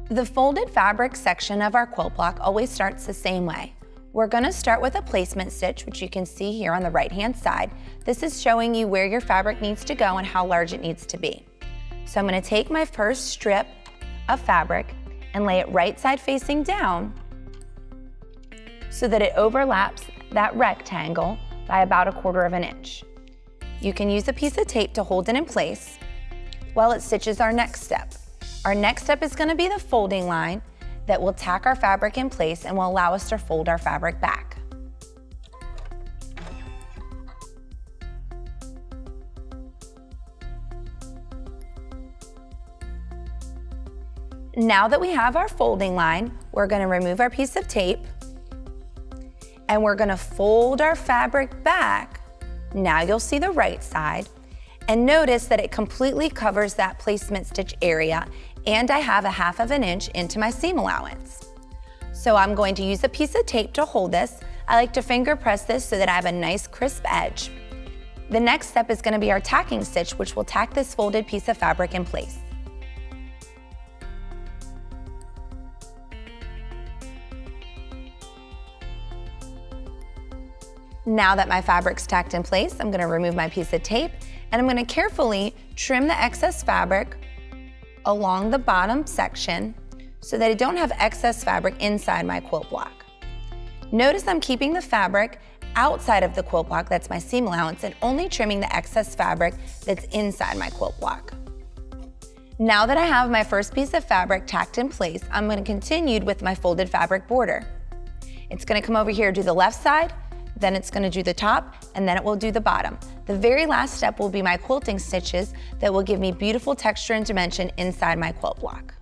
The folded fabric section of our quilt block always starts the same way. We're going to start with a placement stitch, which you can see here on the right-hand side. This is showing you where your fabric needs to go and how large it needs to be. So I'm going to take my first strip of fabric and lay it right side facing down so that it overlaps that rectangle by about 1/4 inch. You can use a piece of tape to hold it in place while it stitches our next step. Our next step is going to be the folding line that will tack our fabric in place and will allow us to fold our fabric back. Now that we have our folding line, we're going to remove our piece of tape and we're going to fold our fabric back. Now you'll see the right side and notice that it completely covers that placement stitch area, and I have 1/2 inch into my seam allowance. So I'm going to use a piece of tape to hold this. I like to finger press this so that I have a nice crisp edge. The next step is going to be our tacking stitch, which will tack this folded piece of fabric in place. Now that my fabric's tacked in place, I'm going to remove my piece of tape and I'm going to carefully trim the excess fabric along the bottom section so that I don't have excess fabric inside my quilt block. Notice I'm keeping the fabric outside of the quilt block, that's my seam allowance, and only trimming the excess fabric that's inside my quilt block. Now that I have my first piece of fabric tacked in place, I'm going to continue with my folded fabric border. It's going to come over here, do the left side, then it's going to do the top, and then it will do the bottom. The very last step will be my quilting stitches that will give me beautiful texture and dimension inside my quilt block.